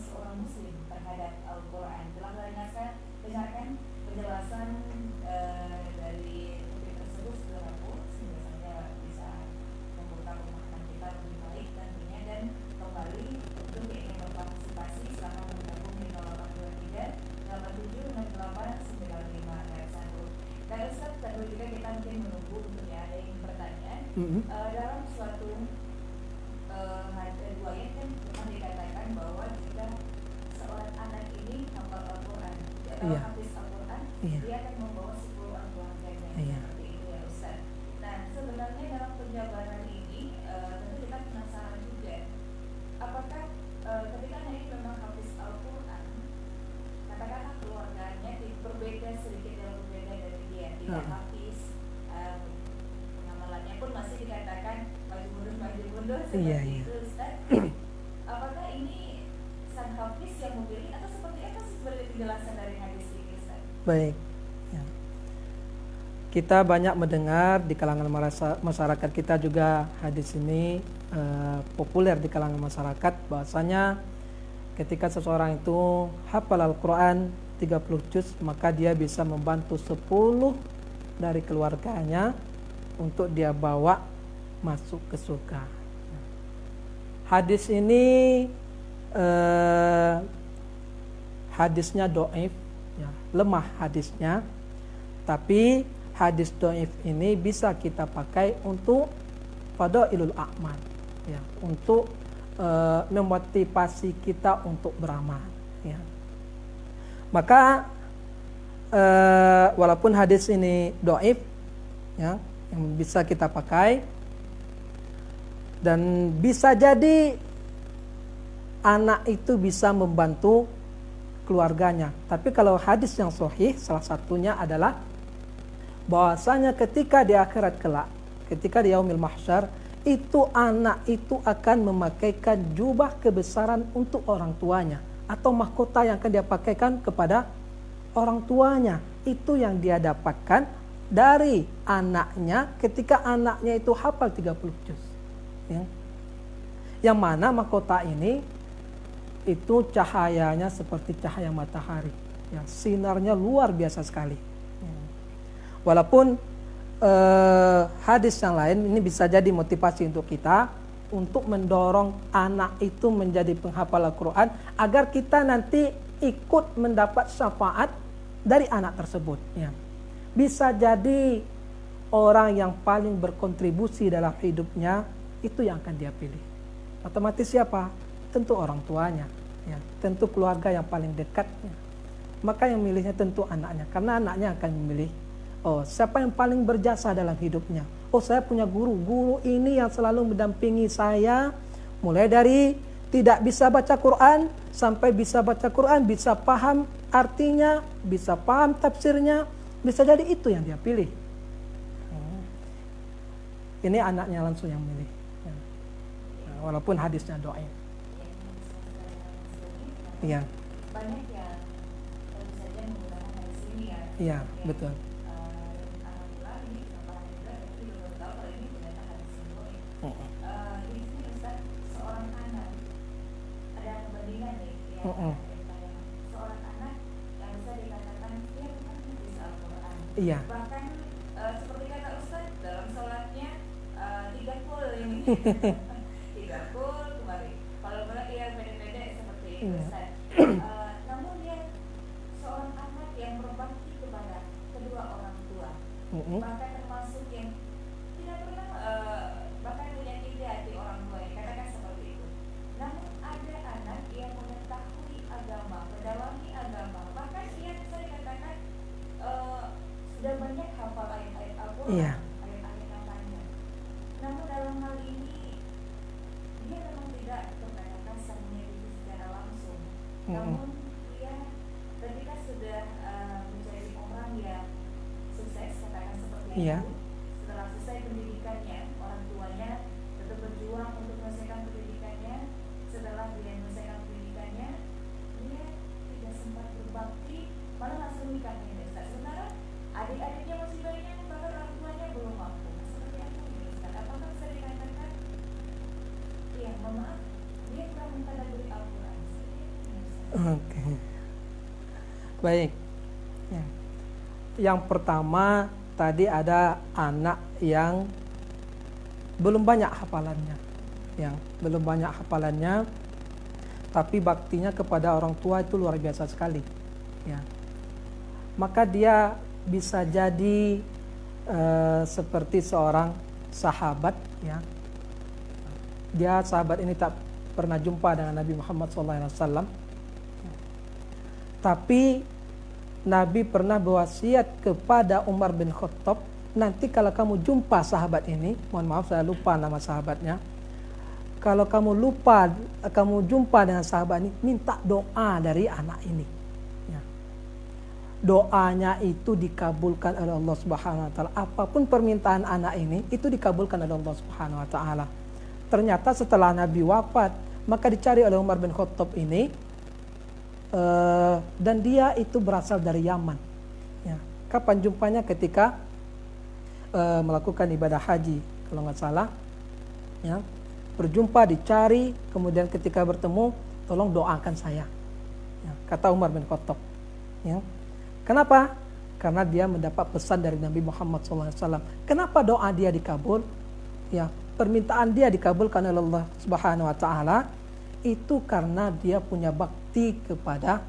seorang muslim terhadap Al-Quran. Telah dengarkan penjelasan dari topik tersebut setelah aku, sehingga saja bisa membuka pemahaman kita lebih baik tentunya, dan kembali untuk yang ingin berpartisipasi silahkan bergabung di 0823 6768 95 dan Ustaz, tentu juga kita mungkin menunggu untuk ada yang bertanya. Dalam suatu dua ayat kan pernah dikatakan bahwa jika seorang anak ini hafal Al-Quran atau hafiz Al-Quran, dia akan membawa 10 orang keluarganya, seperti itu ya Ustaz. Nah, sebenarnya dalam penjabaran ini tentu kita penasaran juga, apakah ketika anak ini memang hafiz Al-Quran, katakanlah keluarganya berbeda sedikit dalam berbeda dari dia, tidak hafiz, pengamalannya pun masih dikatakan maju mundur seperti itu Ustaz. Apakah ini sang hafiz yang memilih atau seperti apa sebenarnya penjelasan dari hadis ini Ustaz? Baik ya. Kita banyak mendengar di kalangan masyarakat kita juga hadis ini populer di kalangan masyarakat, bahwasanya ketika seseorang itu hafal Al-Quran 30 juz, maka dia bisa membantu 10 dari keluarganya untuk dia bawa masuk ke surga. Hadis ini hadisnya dhaif ya, lemah hadisnya. Tapi hadis dhaif ini bisa kita pakai untuk fadailul a'mal ya, untuk memotivasi kita untuk beramal ya. Maka walaupun hadis ini dhaif ya, yang bisa kita pakai, dan bisa jadi anak itu bisa membantu keluarganya. Tapi kalau hadis yang sahih, salah satunya adalah bahwasanya ketika di akhirat kelak, ketika di yaumil mahsyar, itu anak itu akan memakaikan jubah kebesaran untuk orang tuanya, atau mahkota yang akan dia pakaikan kepada orang tuanya. Itu yang dia dapatkan dari anaknya ketika anaknya itu hafal 30 juz ya. Yang mana mahkota ini itu cahayanya seperti cahaya matahari ya, sinarnya luar biasa sekali ya. Walaupun hadis yang lain ini bisa jadi motivasi untuk kita untuk mendorong anak itu menjadi penghafal Al-Quran, agar kita nanti ikut mendapat syafaat dari anak tersebut ya. Bisa jadi orang yang paling berkontribusi dalam hidupnya itu yang akan dia pilih. Otomatis siapa? Tentu orang tuanya ya, tentu keluarga yang paling dekatnya. Maka yang milihnya tentu anaknya, karena anaknya akan memilih, oh siapa yang paling berjasa dalam hidupnya. Oh saya punya guru ini yang selalu mendampingi saya, mulai dari tidak bisa baca Quran sampai bisa baca Quran, bisa paham artinya, bisa paham tafsirnya. Bisa jadi itu yang dia pilih. Ini anaknya langsung yang milih ya. Nah, walaupun hadisnya dhaif. Iya. Banyak yang tentu saja menggunakan hadis ini ya. Iya, betul. Alhamdulillah ini kenapa juga tapi belum tahu kalau ini ternyata hadis yang dhaif. Di sini Ustaz, seorang anak ada perbandingan nih ya. Seorang anak yang bisa dikatakan dia bukan hafiz Al-Quran. Iya. Bahkan seperti kata Ustaz, dalam sholatnya 3 kul ini 3 kul kemarin. Kalau benar dia pede-pede seperti itu Ustaz. Namun dia seorang anak yang berbakti kepada kedua orang tua, bahkan termasuk yang tidak pernah bahkan menyakiti hati orang tua, katakan seperti itu. Namun ada anak yang mengetahui agama, mendalami agama, bahkan dia bisa dikatakan sudah banyak hafal ayat-ayat Al-Quran, ayat-ayat yang panjang. Namun dalam hal ini dia memang tidak berkata kasarnya itu secara langsung. Namun dia ketika sudah menjadi orang yang sukses, katakan seperti itu, setelah selesai pendidikannya, orang tuanya tetap berjuang untuk menyelesaikan pendidikannya. Setelah dia menyelesaikan pendidikannya, dia tidak sempat berbakti, malah langsung nikah dengan Ustaz. Sementara adik-adiknya masih banyak, bahkan orang tuanya belum mampu. Seperti apa ini Ustaz? Apakah bisa dikatakan, ya mohon maaf, dia kurang mentadaburi Al-Quran? Oke. Baik. Ya. Yang pertama tadi ada anak yang belum banyak hafalannya. Yang belum banyak hafalannya, tapi baktinya kepada orang tua itu luar biasa sekali. Ya. Maka dia bisa jadi seperti seorang sahabat, ya. Dia sahabat ini tak pernah jumpa dengan Nabi Muhammad SAW, tapi Nabi pernah berwasiat kepada Umar bin Khattab, nanti kalau kamu jumpa sahabat ini, mohon maaf saya lupa nama sahabatnya, kalau kamu jumpa dengan sahabat ini, minta doa dari anak ini. Ya. Doanya itu dikabulkan oleh Allah Subhanahu Wa Taala. Apapun permintaan anak ini, itu dikabulkan oleh Allah Subhanahu Wa Taala. Ternyata setelah Nabi wafat, maka dicari oleh Umar bin Khattab ini, dan dia itu berasal dari Yaman. Ya. Kapan jumpanya? Ketika melakukan ibadah haji, kalau nggak salah. Ya. Berjumpa, dicari, kemudian ketika bertemu, tolong doakan saya. Ya. Kata Umar bin Khattab. Ya. Kenapa? Karena dia mendapat pesan dari Nabi Muhammad SAW. Kenapa doa dia dikabul? Ya. Permintaan dia dikabulkan oleh Allah Subhanahu Wa Taala itu karena dia punya bakti kepada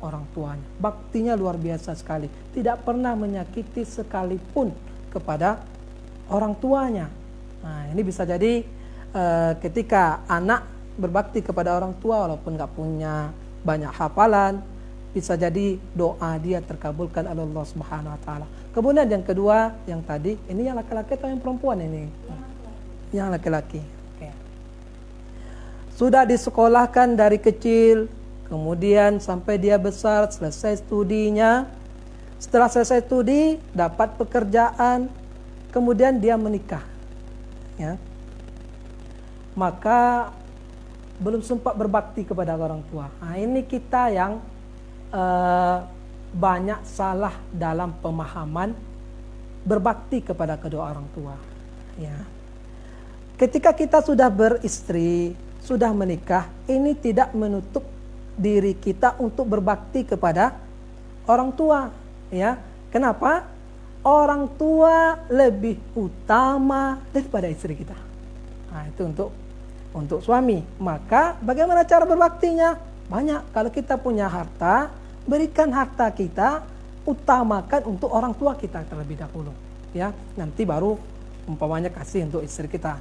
orang tuanya. Baktinya luar biasa sekali. Tidak pernah menyakiti sekalipun kepada orang tuanya. Nah, ini bisa jadi ketika anak berbakti kepada orang tua walaupun nggak punya banyak hafalan, bisa jadi doa dia terkabulkan oleh Allah Subhanahu Wa Taala. Kemudian yang kedua, yang tadi, ini yang laki-laki atau yang perempuan ini? Yang laki-laki. Oke. Sudah disekolahkan dari kecil, kemudian sampai dia besar, selesai studinya. Setelah selesai studi, dapat pekerjaan, kemudian dia menikah. Ya. Maka belum sempat berbakti kepada orang tua. Nah, ini kita yang banyak salah dalam pemahaman berbakti kepada kedua orang tua. Ya. Ketika kita sudah beristri, sudah menikah, ini tidak menutup diri kita untuk berbakti kepada orang tua. Ya. Kenapa? Orang tua lebih utama daripada istri kita. Nah, itu untuk suami. Maka bagaimana cara berbaktinya? Banyak. Kalau kita punya harta, berikan harta kita, utamakan untuk orang tua kita terlebih dahulu. Ya, nanti baru umpamanya kasih untuk istri kita.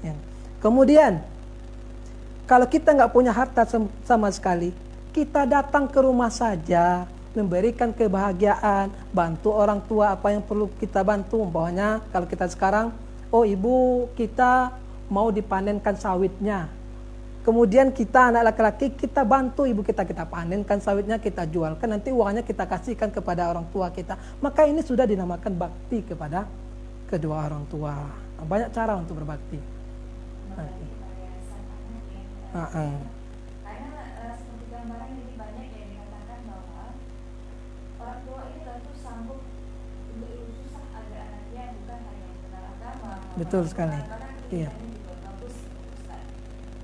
Ya. Kemudian, kalau kita nggak punya harta sama sekali, kita datang ke rumah saja, memberikan kebahagiaan, bantu orang tua apa yang perlu kita bantu. Umpamanya kalau kita sekarang, oh ibu kita mau dipanenkan sawitnya. Kemudian kita anak laki-laki, kita bantu ibu kita panenkan sawitnya, kita jualkan, nanti uangnya kita kasihkan kepada orang tua kita. Maka ini sudah dinamakan bakti kepada kedua orang tua. Nah, banyak cara untuk berbakti. Karena seperti gambaran ini banyak yang dikatakan bahwa orang tua ini tentu sanggup untuk susah agar anaknya bukan hanya kenal agama. Betul sekali. Iya.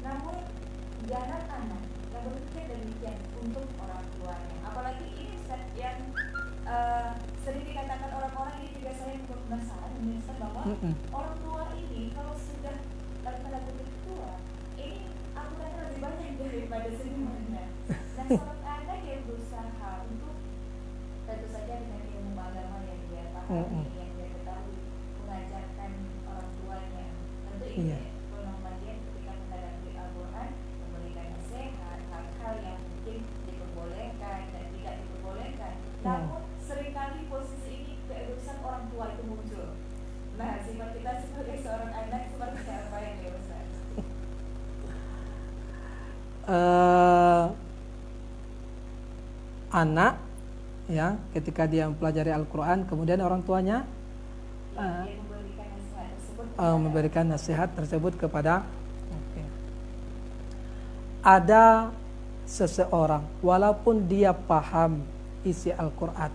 Namun jangan anak yang berpikir demikian untuk orang tuanya. Apalagi ini Ustaz yang sering dikatakan orang-orang ini juga saya penasaran Ustaz bahwa orang tua ini kalau sudah tanda kutip tua, ini aturannya lebih banyak daripada senyumannya. Nah, seorang anak yang berusaha untuk tentu saja dengan ilmu agama yang dia pahami, yang dia ketahui, mengajarkan orang tuanya. Tentu ini bagian ketika menghadapi Al-Quran, memberikan nasihat, hal-hal yang mungkin diperbolehkan dan tidak diperbolehkan. Namun seringkali posisi ini keegoisan orang tua itu muncul. Nah, sifat kita sebagai seorang anak seperti apa yang diusahakan? Anak, ya, ketika dia mempelajari Al-Quran, kemudian orang tuanya memberikan nasihat tersebut kepada ada seseorang, walaupun dia paham isi Al-Quran,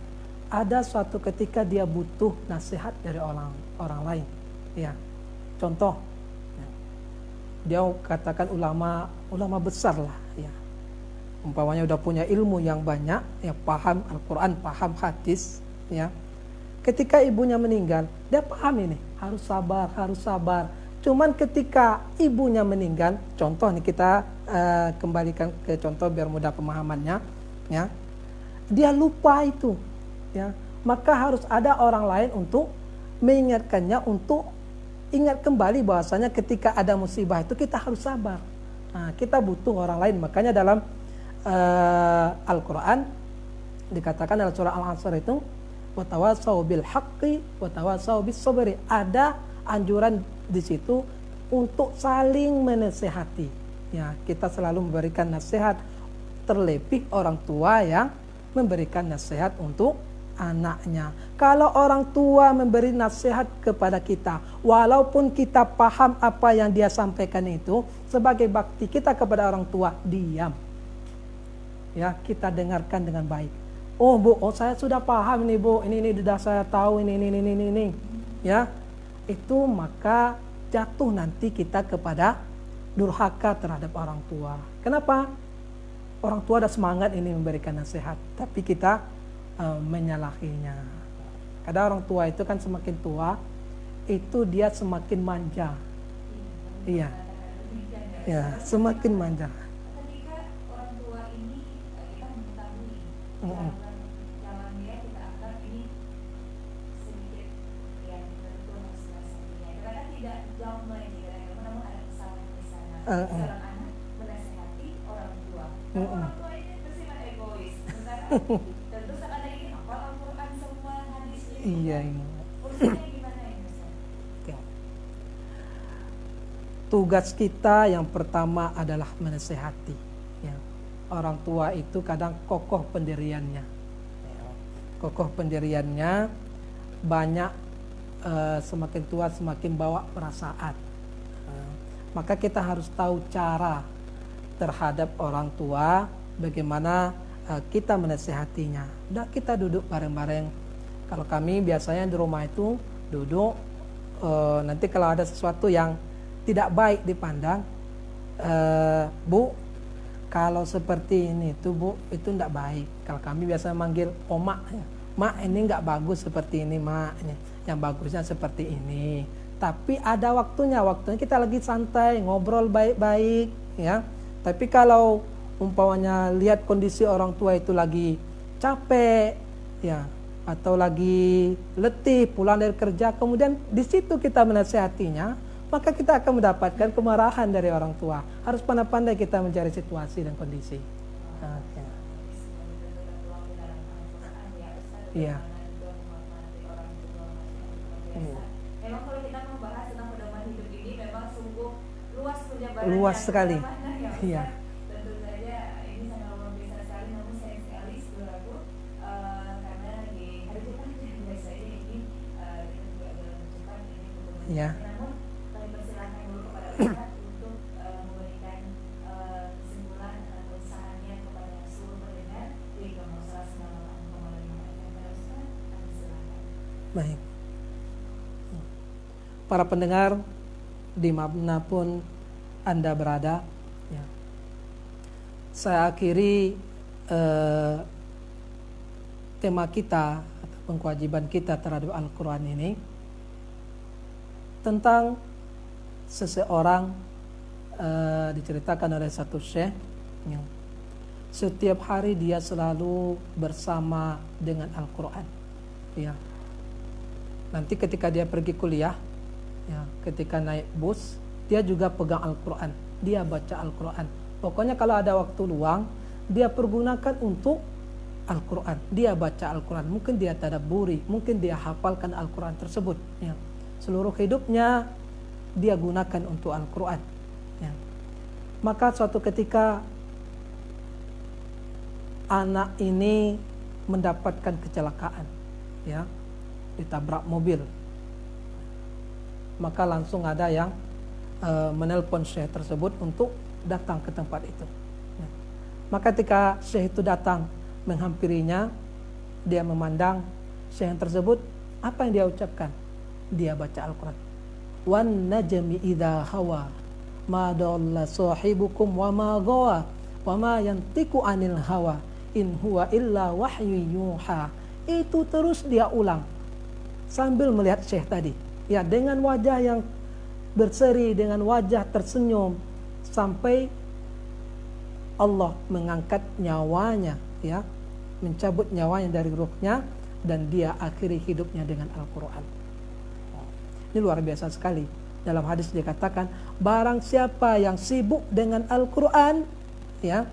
ada suatu ketika dia butuh nasihat dari orang lain. Ya, contoh, dia katakan ulama besar lah, ya, umpamanya udah punya ilmu yang banyak, ya paham Al-Quran, paham hadis, ya. Ketika ibunya meninggal, dia paham ini, harus sabar, harus sabar. Cuman ketika ibunya meninggal, contoh nih kita kembalikan ke contoh biar mudah pemahamannya, ya. Dia lupa itu, ya. Maka harus ada orang lain untuk mengingatkannya, untuk ingat kembali bahwasanya ketika ada musibah itu kita harus sabar. Nah, kita butuh orang lain. Makanya dalam Al-Quran dikatakan dalam surah Al-Asr itu watawasau bil haqqi watawasau bis sabri. Ada anjuran di situ untuk saling menasehati. Ya, kita selalu memberikan nasihat, terlebih orang tua yang memberikan nasihat untuk anaknya. Kalau orang tua memberi nasihat kepada kita, walaupun kita paham apa yang dia sampaikan itu, sebagai bakti kita kepada orang tua, diam. Ya, kita dengarkan dengan baik. Oh Bu, oh saya sudah paham nih Bu, ini sudah saya tahu ini. Ya, itu maka jatuh nanti kita kepada durhaka terhadap orang tua. Kenapa? Orang tua ada semangat ini memberikan nasihat, tapi kita menyalahinya. Kadang orang tua itu kan semakin tua, itu dia semakin manja. Iya, ya, semakin manja. Ketika orang tua ini kita mengetahui jalan dia, kita anggap ini sedikit yang tentu harus menasihatinya. Karena tidak jauh melenceng, namun ada kesalahan di sana. Seorang anak menasihati orang tua. Orang tua ini bersifat egois. Sementara tentu saat ada ini hafal Al-Quran semua hadisnya. Iya. Urusannya gimana ini Ustaz? Tugas kita yang pertama adalah menasehati. Ya. Orang tua itu kadang kokoh pendiriannya. Kokoh pendiriannya banyak, semakin tua semakin bawa perasaan. Maka kita harus tahu cara terhadap orang tua, bagaimana kita menasehatinya. Udah kita duduk bareng-bareng. Kalau kami biasanya di rumah itu duduk, nanti kalau ada sesuatu yang tidak baik dipandang, Bu, kalau seperti ini tuh Bu, itu tidak baik. Kalau kami biasa manggil Mak, ya. Mak ini nggak bagus seperti ini Mak, yang bagusnya seperti ini. Tapi ada waktunya kita lagi santai, ngobrol baik-baik, ya. Tapi kalau umpamanya lihat kondisi orang tua itu lagi capek, ya, atau lagi letih pulang dari kerja, kemudian di situ kita menasehatinya, maka kita akan mendapatkan kemarahan dari orang tua. Harus pandai-pandai kita mencari situasi dan kondisi. Iya. Memang kalau kita membahas tentang pedoman hidup ini memang sungguh luas penjabarannya. Luas sekali. Iya. Tentu saja ini sangat luar biasa sekali, namun sayang sekali saudaraku, karena di hari Jumat biasanya ini kita juga dalam cepat ini pedoman. Iya. Namun kami persilahkan dulu kepada Ustaz untuk memberikan kesimpulan atau sarannya kepada seluruh pendengar di Gelombang 106,5 FM. Ustaz, kami silakan. Baik. Para pendengar dimanapun Anda berada, ya. Saya akhiri tema kita atau kewajiban kita terhadap Al-Quran ini tentang seseorang, diceritakan oleh satu syekh, ya. Setiap hari dia selalu bersama dengan Al-Quran, ya. Nanti ketika dia pergi kuliah, ya, ketika naik bus, dia juga pegang Al-Quran, dia baca Al-Quran. Pokoknya kalau ada waktu luang, dia pergunakan untuk Al-Quran, dia baca Al-Quran. Mungkin dia tadabburi, mungkin dia hafalkan Al-Quran tersebut, ya. Seluruh hidupnya dia gunakan untuk Al-Quran, ya. Maka suatu ketika anak ini mendapatkan kecelakaan, ya, ditabrak mobil, maka langsung ada yang menelpon syekh tersebut untuk datang ke tempat itu, ya. Maka ketika syekh itu datang menghampirinya, dia memandang syekh tersebut, apa yang dia ucapkan? Dia baca Al-Quran. Wan najmi idza hawa ma dalla sahibukum wa ma gawa wa ma yantiqu anil hawa in huwa illa wahyu yuha. Itu terus dia ulang sambil melihat Syekh tadi, ya, dengan wajah yang berseri, dengan wajah tersenyum, sampai Allah mengangkat nyawanya, ya, mencabut nyawanya dari ruhnya, dan dia akhiri hidupnya dengan Al-Quran. Ini luar biasa sekali. Dalam hadis dikatakan, barang siapa yang sibuk dengan Al-Quran, ya,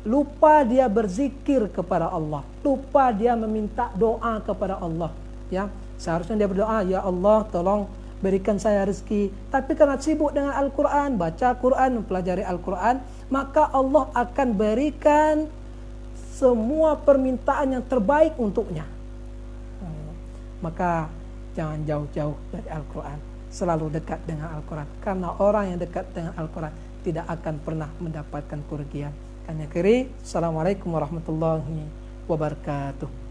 lupa dia berzikir kepada Allah, lupa dia meminta doa kepada Allah, ya, seharusnya dia berdoa, ya Allah tolong berikan saya rezeki, tapi karena sibuk dengan Al-Quran, baca Quran, mempelajari Al-Quran, maka Allah akan berikan semua permintaan yang terbaik untuknya. Maka jangan jauh-jauh dari Al-Quran, selalu dekat dengan Al-Quran, karena orang yang dekat dengan Al-Quran tidak akan pernah mendapatkan kerugian. Assalamualaikum warahmatullahi wabarakatuh.